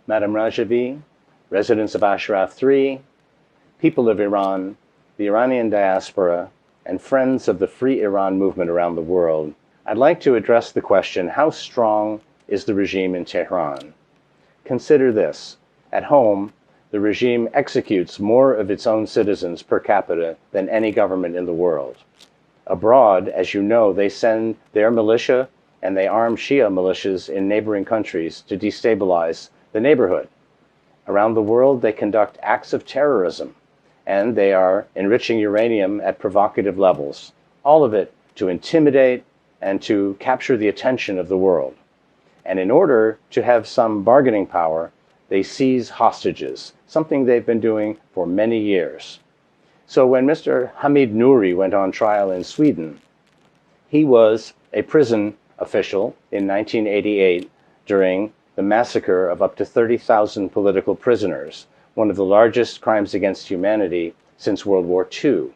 Madam Rajavi, residents of Ashraf 3, people of Iran, the Iranian diaspora, and friends of the Free Iran movement around the world, I'd like to address the question, how strong is the regime in Tehran? Consider this. At home, the regime executes more of its own citizens per capita than any government in the world. Abroad, as you know, they send their militia and they arm Shia militias in neighboring countries to destabilize the neighborhood. Around the world, they conduct acts of terrorism, and they are enriching uranium at provocative levels, all of it to intimidate and to capture the attention of the world. And in order to have some bargaining power, they seize hostages, something they've been doing for many years. So when Mr. Hamid Nouri went on trial in Sweden, he was a prison official in 1988 during the massacre of up to 30,000 political prisoners, one of the largest crimes against humanity since World War II.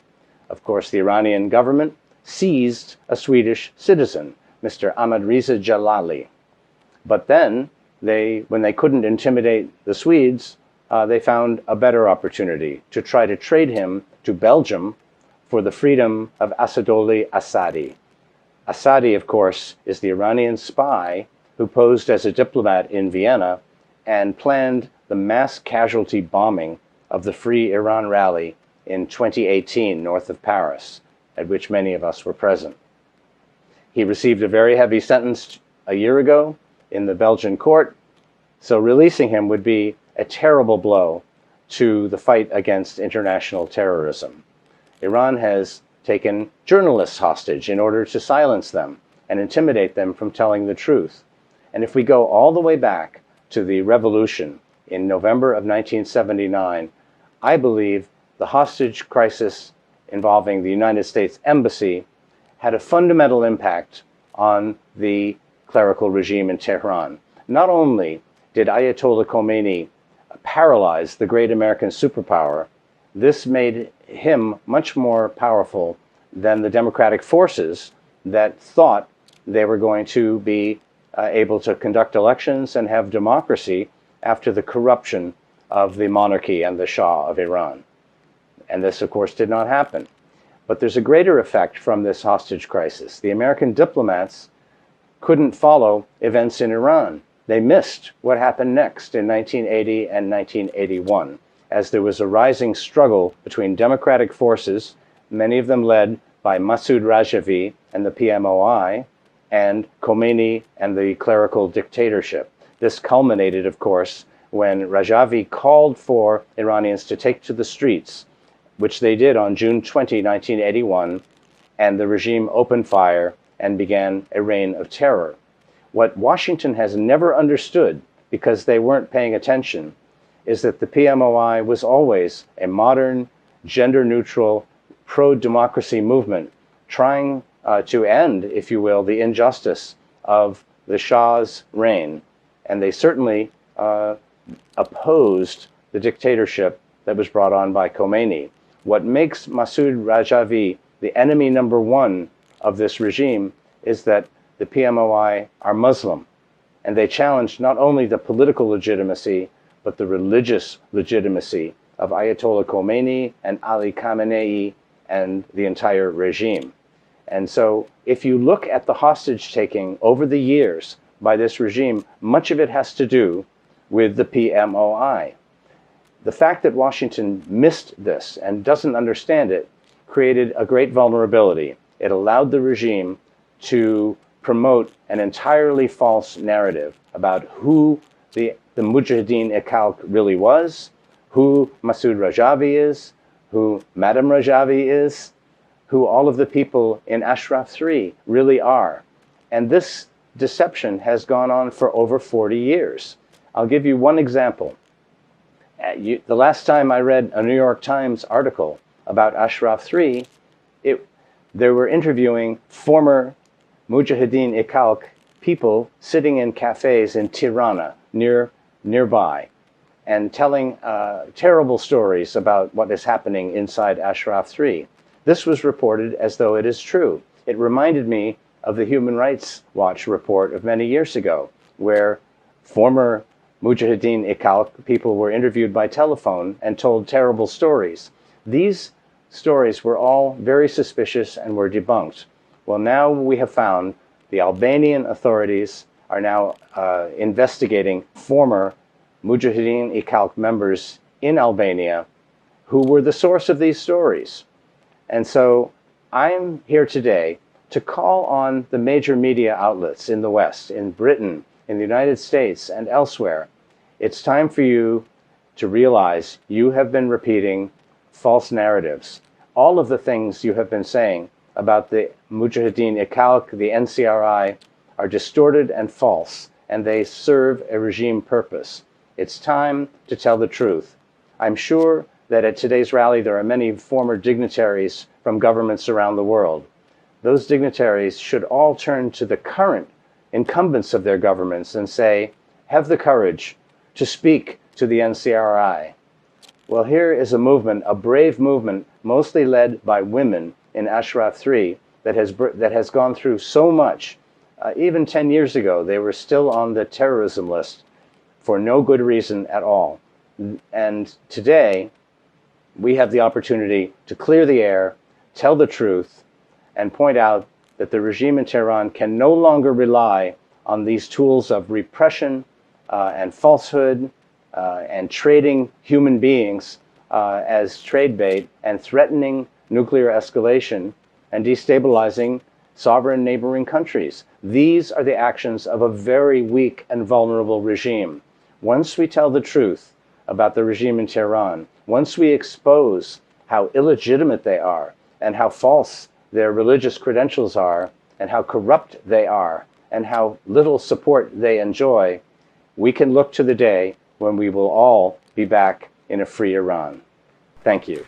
Of course, the Iranian government seized a Swedish citizen, Mr. Ahmad Reza Jalali. But then, when they couldn't intimidate the Swedes, they found a better opportunity to try to trade him to Belgium for the freedom of Assadollah Assadi. Assadi, of course, is the Iranian spy who posed as a diplomat in Vienna and planned the mass casualty bombing of the Free Iran rally in 2018 north of Paris, at which many of us were present. He received a very heavy sentence a year ago in the Belgian court, so releasing him would be a terrible blow to the fight against international terrorism. Iran has taken journalists hostage in order to silence them and intimidate them from telling the truth. And if we go all the way back to the revolution in November of 1979, I believe the hostage crisis involving the United States Embassy had a fundamental impact on the clerical regime in Tehran. Not only did Ayatollah Khomeini paralyze the great American superpower, this made him much more powerful than the democratic forces that thought they were going to be able to conduct elections and have democracy after the corruption of the monarchy and the Shah of Iran. And this, of course, did not happen. But there's a greater effect from this hostage crisis. The American diplomats couldn't follow events in Iran. They missed what happened next in 1980 and 1981, as there was a rising struggle between democratic forces, many of them led by Masoud Rajavi and the PMOI, and Khomeini and the clerical dictatorship. This culminated, of course, when Rajavi called for Iranians to take to the streets, which they did on June 20, 1981, and the regime opened fire and began a reign of terror. What Washington has never understood, because they weren't paying attention, is that the PMOI was always a modern, gender-neutral, pro-democracy movement trying to end, if you will, the injustice of the Shah's reign. And they certainly opposed the dictatorship that was brought on by Khomeini. What makes Masoud Rajavi the enemy number one of this regime is that the PMOI are Muslim, and they challenged not only the political legitimacy, but the religious legitimacy of Ayatollah Khomeini and Ali Khamenei and the entire regime. And so if you look at the hostage-taking over the years by this regime, much of it has to do with the PMOI. The fact that Washington missed this and doesn't understand it created a great vulnerability. It allowed the regime to promote an entirely false narrative about who the Mujahideen-e-Khalq really was, who Masoud Rajavi is, who Madam Rajavi is, who all of the people in Ashraf 3 really are. And this deception has gone on for over 40 years. I'll give you one example. The last time I read a New York Times article about Ashraf 3, they were interviewing former Mujahideen-e-Khalq people sitting in cafes in Tirana, nearby, and telling terrible stories about what is happening inside Ashraf 3. This was reported as though it is true. It reminded me of the Human Rights Watch report of many years ago, where former Mujahideen-e-Khalq, people were interviewed by telephone and told terrible stories. These stories were all very suspicious and were debunked. Well, now we have found the Albanian authorities are now investigating former Mujahideen-e-Khalq members in Albania who were the source of these stories. And so I'm here today to call on the major media outlets in the West, in Britain, in the United States, and elsewhere. It's time for you to realize you have been repeating false narratives. All of the things you have been saying about the Mujahideen-e-Khalq, the NCRI, are distorted and false, and they serve a regime purpose. It's time to tell the truth. I'm sure that at today's rally there are many former dignitaries from governments around the world. Those dignitaries should all turn to the current incumbents of their governments and say, have the courage to speak to the NCRI. Well, here is a movement, a brave movement, mostly led by women in Ashraf 3, that has gone through so much. Even 10 years ago, they were still on the terrorism list for no good reason at all. And today, we have the opportunity to clear the air, tell the truth, and point out that the regime in Tehran can no longer rely on these tools of repression and falsehood and trading human beings as trade bait and threatening nuclear escalation and destabilizing sovereign neighboring countries. These are the actions of a very weak and vulnerable regime. Once we tell the truth about the regime in Tehran, once we expose how illegitimate they are and how false their religious credentials are and how corrupt they are and how little support they enjoy, we can look to the day when we will all be back in a free Iran. Thank you.